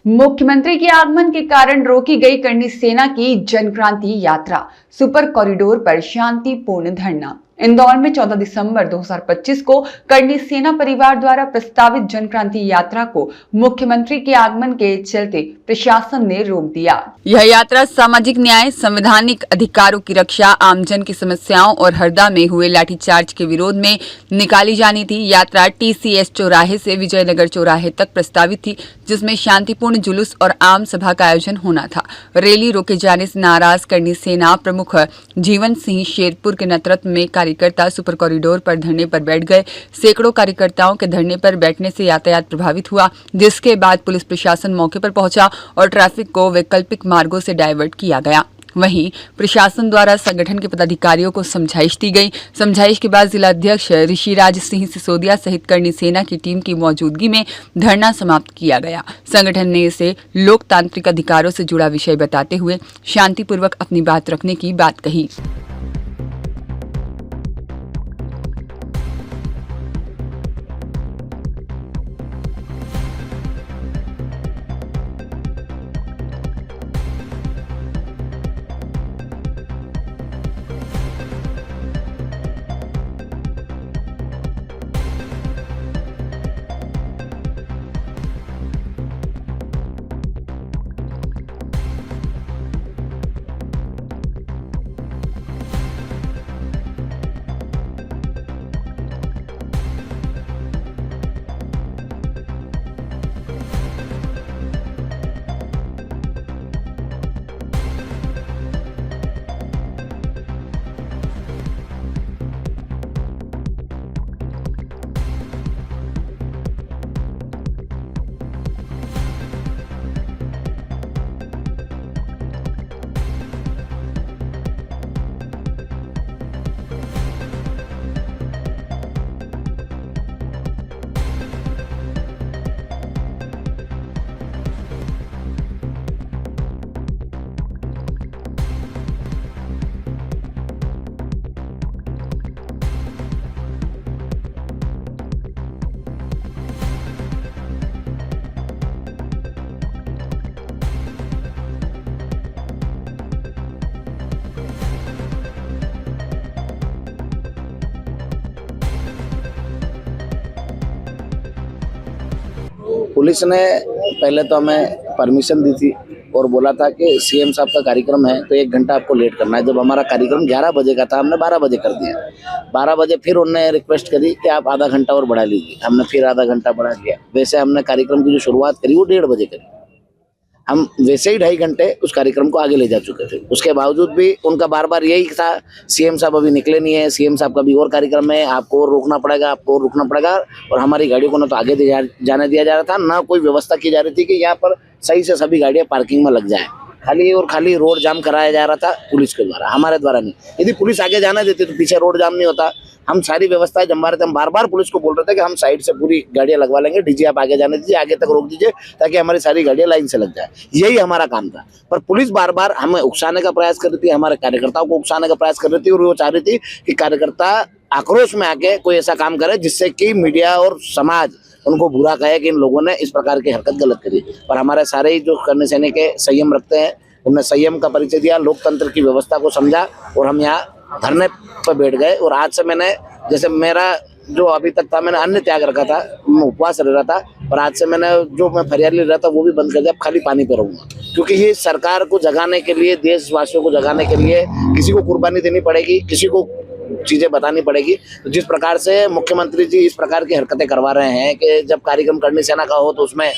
मुख्यमंत्री के आगमन के कारण रोकी गई करनी सेना की जनक्रांति यात्रा। सुपर कॉरिडोर पर शांतिपूर्ण धरना। इंदौर में 14 दिसंबर 2025 को करनी सेना परिवार द्वारा प्रस्तावित जनक्रांति यात्रा को मुख्यमंत्री के आगमन के चलते प्रशासन ने रोक दिया। यह यात्रा सामाजिक न्याय, संवैधानिक अधिकारों की रक्षा, आमजन की समस्याओं और हरदा में हुए लाठीचार्ज के विरोध में निकाली जानी थी। यात्रा TCS चौराहे से विजयनगर चौराहे तक प्रस्तावित थी, जिसमें शांतिपूर्ण जुलूस और आम सभा का आयोजन होना था। रैली रोके जाने से नाराज करनी सेना प्रमुख जीवन सिंह शेरपुर के नेतृत्व में कार्यकर्ता सुपर कॉरिडोर पर धरने पर बैठ गए। सैकड़ों कार्यकर्ताओं के धरने पर बैठने से यातायात प्रभावित हुआ, जिसके बाद पुलिस प्रशासन मौके पर पहुंचा और ट्रैफिक को वैकल्पिक मार्गों से डायवर्ट किया गया। वहीं प्रशासन द्वारा संगठन के पदाधिकारियों को समझाइश दी गई। समझाइश के बाद जिला अध्यक्ष ऋषिराज सिंह सिसोदिया सहित करनी सेना की टीम की मौजूदगी में धरना समाप्त किया गया। संगठन ने इसे लोकतांत्रिक अधिकारों से जुड़ा विषय बताते हुए शांतिपूर्वक अपनी बात रखने की बात कही। पुलिस ने पहले तो हमें परमिशन दी थी और बोला था कि CM साहब का कार्यक्रम है तो 1 घंटा आपको लेट करना है। जब हमारा कार्यक्रम 11 बजे का था, हमने 12 बजे कर दिया। 12 बजे फिर उन्होंने रिक्वेस्ट करी कि आप आधा घंटा और बढ़ा लीजिए। हमने फिर आधा घंटा बढ़ा दिया। वैसे हमने कार्यक्रम की जो शुरुआत करी वो 1:30 बजे करी। हम वैसे ही 2.5 घंटे उस कार्यक्रम को आगे ले जा चुके थे। उसके बावजूद भी उनका बार बार यही था, CM साहब अभी निकले नहीं है, CM साहब का भी और कार्यक्रम है, आपको और रुकना पड़ेगा, आपको और रुकना पड़ेगा। और हमारी गाड़ियों को ना तो आगे जाने दिया जा रहा था, ना कोई व्यवस्था की जा रही थी कि यहाँ पर सही से सभी गाड़ियाँ पार्किंग में लग जाए। खाली और खाली रोड जाम कराया जा रहा था पुलिस के द्वारा, हमारे द्वारा नहीं। यदि पुलिस आगे जाना देती तो पीछे रोड जाम नहीं होता। हम सारी व्यवस्थाएं जमा रहे थे। हम बार बार पुलिस को बोल रहे थे कि हम साइड से पूरी गाड़ियां लगवा लेंगे, डीजी आप आगे जाने दीजिए, आगे तक रोक दीजिए ताकि हमारी सारी गाड़ियां लाइन से लग जाए। यही हमारा काम था। पर पुलिस बार बार हमें उकसाने का प्रयास कर रही थी, हमारे कार्यकर्ताओं को उकसाने का प्रयास कर रही थी और वो चाह रही थी कि कार्यकर्ता आक्रोश में आके कोई ऐसा काम करे जिससे कि मीडिया और समाज उनको बुरा कहे कि इन लोगों ने इस प्रकार की हरकत गलत करी। पर हमारे सारे ही जो करनी सेना के संयम रखते हैं, उन्होंने संयम का परिचय दिया, लोकतंत्र की व्यवस्था को समझा और हम यहाँ धरने पर बैठ गए। और आज से मैंने, जैसे मेरा जो अभी तक था, मैंने अन्न त्याग रखा था, मैं उपवास रह रहा था, और आज से मैंने जो मैं फरियाद ले रहा था वो भी बंद कर दिया। अब खाली पानी पे रहूंगा, क्योंकि ये सरकार को जगाने के लिए, देशवासियों को जगाने के लिए किसी को कुर्बानी देनी पड़ेगी, किसी को चीजें बतानी पड़ेगी। तो जिस प्रकार से मुख्यमंत्री जी इस प्रकार की हरकतें करवा रहे हैं कि जब कार्यक्रम करनी सेना का हो तो उसमें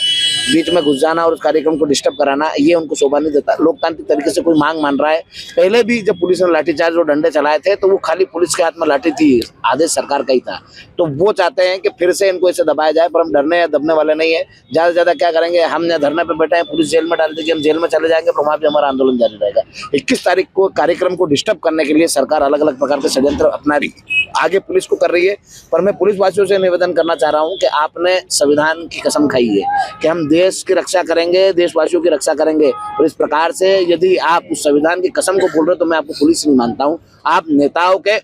बीच में घुस जाना और उस कार्यक्रम को डिस्टर्ब कराना, ये उनको शोभा नहीं देता। लोकतांत्रिक तरीके से कोई मांग मान रहा है। पहले भी जब पुलिस ने लाठीचार्ज और डंडे चलाए थे तो वो खाली पुलिस के हाथ में लाठी थी, आदेश सरकार का ही था। तो वो चाहते हैं कि फिर से इनको ऐसे दबाया जाए, पर हम डरने या दबने वाले नहीं है। ज्यादा से ज्यादा क्या करेंगे, हम धरने पर बैठे हैं, पुलिस जेल में डाल देगी, हम जेल में चले जाएंगे, तो वहां भी हमारा आंदोलन जारी रहेगा। 21 तारीख को कार्यक्रम को डिस्टर्ब करने के लिए सरकार अलग अलग प्रकार के षड्यंत्र अपना रही, आगे पुलिस को कर रही है। पर मैं पुलिस वासियों से निवेदन करना चाह रहा हूं कि आपने संविधान की कसम खाई है कि हम देश की रक्षा करेंगे, देशवासियों की रक्षा करेंगे, और इस प्रकार से यदि आप उस संविधान की कसम को बोल रहे हो तो मैं आपको पुलिस नहीं मानता हूं। आप नेताओं के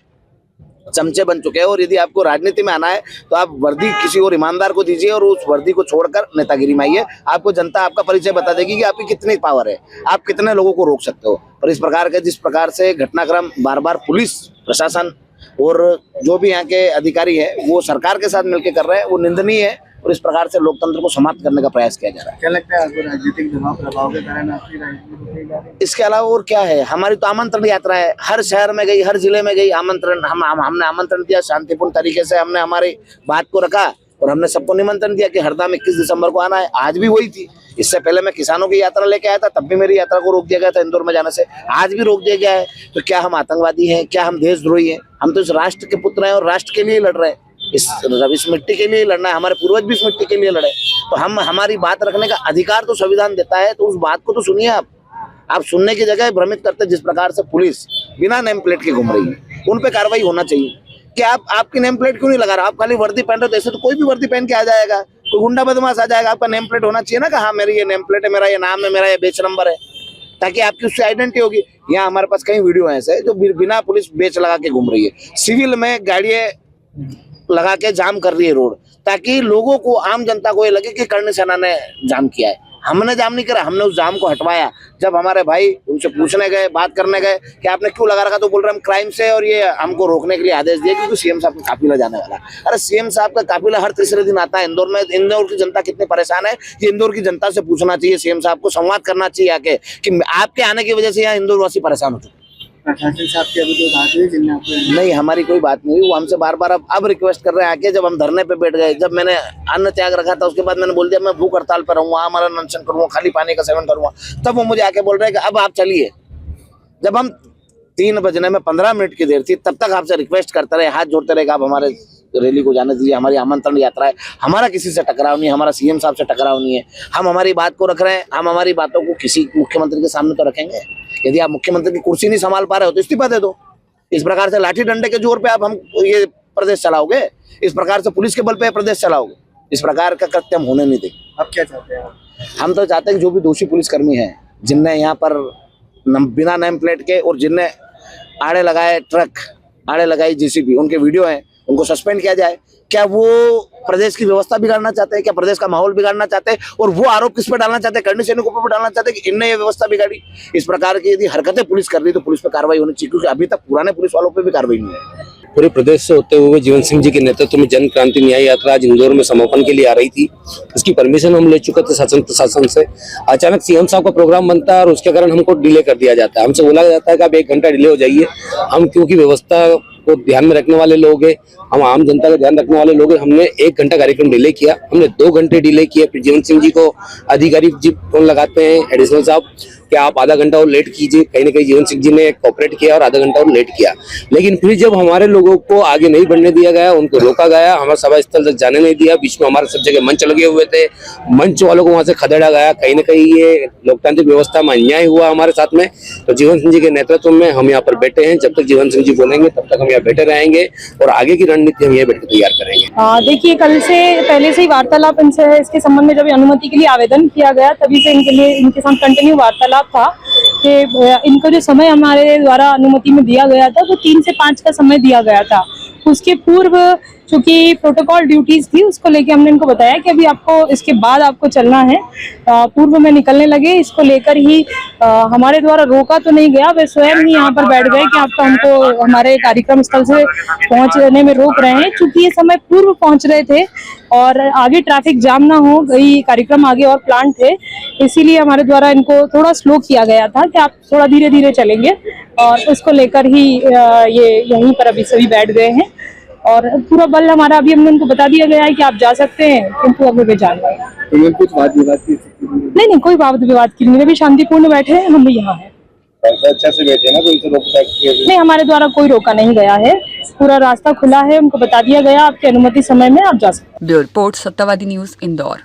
चमचे बन चुके हैं। और यदि आपको राजनीति में आना है तो आप वर्दी किसी और ईमानदार को दीजिए और उस वर्दी को छोड़कर नेतागिरी में आइए। आपको जनता आपका परिचय बता देगी कि आपकी कितनी पावर है, आप कितने लोगों को रोक सकते हो। पर इस प्रकार के जिस प्रकार से घटनाक्रम बार बार पुलिस प्रशासन और जो भी यहाँ के अधिकारी है वो सरकार के साथ मिलकर कर रहे हैं, वो निंदनीय है। और इस प्रकार से लोकतंत्र को समाप्त करने का प्रयास किया जा रहा है। क्या लगता है आपको राजनीतिक दबाव प्रभाव के कारण आपकी राजनीति? इसके अलावा और क्या है, हमारी तो आमंत्रण यात्रा है, हर शहर में गई, हर जिले में गई, आमंत्रण हमने आमंत्रण दिया, शांतिपूर्ण तरीके से हमने हमारी बात को रखा और हमने सबको निमंत्रण दिया कि हरदा में 21 दिसंबर को आना है। आज भी वही थी। इससे पहले मैं किसानों की यात्रा लेके आया था, तब भी मेरी यात्रा को रोक दिया गया था इंदौर में जाने से, आज भी रोक दिया गया है। तो क्या हम आतंकवादी हैं? क्या हम देशद्रोही हैं? हम तो इस राष्ट्र के पुत्र हैं और राष्ट्र के लिए लड़ रहे हैं। इस मिट्टी के लिए लड़ना है, हमारे पूर्वज भी इस मिट्टी के लिए लड़े। तो हम हमारी बात रखने का अधिकार तो संविधान देता है, तो उस बात को तो सुनिए। आप सुनने की जगह भ्रमित करते जिस प्रकार से पुलिस बिना नेम प्लेट के घूम रही है, उन पे कार्रवाई होना चाहिए। कि आपकी नेम प्लेट क्यों नहीं लगा रहा? आप खाली वर्दी पहन रहे हो, तो ऐसे तो कोई भी वर्दी पहन के आ जाएगा, कोई गुंडा बदमाश आ जाएगा। आपका नेम प्लेट होना चाहिए ना कि हाँ मेरी ये नेम प्लेट है, मेरा ये नाम है, मेरा ये बेच नंबर है, ताकि आपकी उससे आइडेंटिटी होगी। यहाँ हमारे पास कई वीडियो ऐसे जो बिना पुलिस बेच लगा के घूम रही है, सिविल में गाड़ियां लगा के जाम कर रही है रोड, ताकि लोगों को, आम जनता को ये लगे कि कर्णी सेना ने जाम किया है। हमने जाम नहीं करा, हमने उस जाम को हटवाया। जब हमारे भाई उनसे पूछने गए, बात करने गए कि आपने क्यों लगा रखा, तो बोल रहे हम क्राइम से, और ये हमको रोकने के लिए आदेश दिए क्योंकि सीएम साहब का काफिला जाने वाला। अरे सीएम साहब का काफिला हर तीसरे दिन आता है इंदौर में। इंदौर की जनता कितनी परेशान है, ये इंदौर की जनता से पूछना चाहिए। सीएम साहब को संवाद करना चाहिए आके कि आपके आने की वजह से यहाँ इंदौर वासी परेशान हो चुके। प्रशासन साहब की अभी कोई बात हुई जिनने आपको? नहीं, हमारी कोई बात नहीं हुई। वो हमसे बार बार अब रिक्वेस्ट कर रहे हैं आके। जब हम धरने पे बैठ गए, जब मैंने अन्न त्याग रखा था, उसके बाद मैंने बोल दिया मैं भूख हड़ताल पर रहूंगा, हमारा अनशन करूंगा, खाली पानी का सेवन करूंगा, तब वो मुझे आके बोल रहे हैं कि अब आप चलिए। जब हम 3 बजने में 15 मिनट की देर थी, तब तक आपसे रिक्वेस्ट करते रहे, हाथ जोड़ते रहे कि आप हमारे रैली को जाने दीजिए, हमारी आमंत्रण यात्रा है, हमारा किसी से टकराव नहीं है, हमारा सीएम साहब से टकराव नहीं है। हम हमारी बात को रख रहे हैं, हम हमारी बातों को किसी मुख्यमंत्री के सामने तो रखेंगे। यदि आप मुख्यमंत्री की कुर्सी नहीं संभाल पा रहे हो तो इस्तीफा दे दो। इस प्रकार से लाठी डंडे के जोर पे आप हम ये प्रदेश चलाओगे, इस प्रकार से पुलिस के बल पे प्रदेश चलाओगे, इस प्रकार का कृत्य हम होने नहीं देंगे। आप क्या चाहते हैं? हम तो चाहते हैं कि जो भी दोषी पुलिसकर्मी हैं, जिनने यहाँ पर बिना नेम प्लेट के और जिनने आड़े लगाए ट्रक, आड़े लगाई जेसीबी, उनके वीडियो हैं, उनको सस्पेंड किया जाए। क्या वो प्रदेश की व्यवस्था बिगाड़ना चाहते हैं? क्या प्रदेश का माहौल बिगाड़ना चाहते हैं? और वो आरोप किस पे डालना चाहते हैं? कर्णी सैनिकों पर डालना चाहते हैं कि इनने ये व्यवस्था बिगाड़ी। इस प्रकार की यदि हरकतें पुलिस कर रही तो पुलिस पे कार्रवाई होनी चाहिए, क्योंकि अभी तक पुराने पुलिस वालों पे भी कार्रवाई नहीं है। पूरे प्रदेश से होते हुए जीवन सिंह जी के नेतृत्व में जन क्रांति न्याय यात्रा आज इंदौर में समापन के लिए आ रही थी। उसकी परमिशन हम ले चुके थे शासन प्रशासन से। अचानक सीएम साहब का प्रोग्राम बनता है और उसके कारण हमको डिले कर दिया जाता है। हमसे बोला जाता है कि आप 1 घंटा डिले हो जाइए। हम क्योंकि व्यवस्था को ध्यान में रखने वाले लोग हैं, हम आम जनता का ध्यान रखने वाले लोग हैं, हमने 1 घंटा कार्यक्रम डिले किया। हमने 2 घंटे डिले किए। फिर जीवन सिंह जी को अधिकारी जी फोन लगाते हैं, एडिशनल साहब, कि आप आधा घंटा और लेट कीजिए। कहीं ना कहीं जीवन सिंह जी ने कोऑपरेट किया और आधा घंटा और लेट किया। लेकिन फिर जब हमारे लोगों को आगे नहीं बढ़ने दिया गया, उनको रोका गया, हमारे सभा स्थल तक जाने नहीं दिया। बीच में हमारे सब जगह मंच लगे हुए थे, मंच वालों को वहां से खदेड़ा गया। कहीं ना कहीं ये लोकतांत्रिक व्यवस्था में अन्याय हुआ हमारे साथ में। तो जीवन सिंह जी के नेतृत्व में हम यहाँ पर बैठे हैं। जब तक जीवन सिंह जी बोलेंगे तब तक हम यहाँ बैठे रहेंगे और आगे की रणनीति हम ये बैठ कर तैयार करेंगे। देखिए, कल से पहले से ही वार्तालाप इनसे है। इसके संबंध में जब अनुमति के लिए आवेदन किया गया, तभी से इनके साथ कंटिन्यू वार्तालाप था कि इनको जो समय हमारे द्वारा अनुमति में दिया गया था वो 3 से 5 का समय दिया गया था। उसके पूर्व चूंकि प्रोटोकॉल ड्यूटीज थी, उसको लेके हमने इनको बताया कि अभी आपको इसके बाद आपको चलना है। पूर्व में निकलने लगे, इसको लेकर ही हमारे द्वारा रोका तो नहीं गया, वे स्वयं ही यहाँ पर बैठ गए कि आपको हमको हमारे कार्यक्रम स्थल से पहुंचने में रोक रहे हैं। चूंकि ये समय पूर्व पहुंच रहे थे और आगे ट्रैफिक जाम ना हो, कई कार्यक्रम आगे और प्लान थे, इसीलिए हमारे द्वारा इनको थोड़ा स्लो किया गया था कि आप थोड़ा धीरे धीरे चलेंगे। और उसको लेकर ही ये यहीं पर अभी सभी बैठ गए हैं और पूरा बल हमारा, अभी हमने उनको बता दिया गया है कि आप जा सकते हैं, किंतु अभी वे जान गए। कुछ वाद विवाद की नहीं, कोई वाद विवाद की नहीं, वे भी शांतिपूर्ण बैठे हैं, हम भी यहाँ हैं। अच्छा से बैठे ना, कोई रोक नहीं, हमारे द्वारा कोई रोका नहीं गया है। पूरा रास्ता खुला है, उनको बता दिया गया आपकी अनुमति समय में आप जा सकते हैं। ब्यूरो रिपोर्ट, सत्यवादी न्यूज, इंदौर।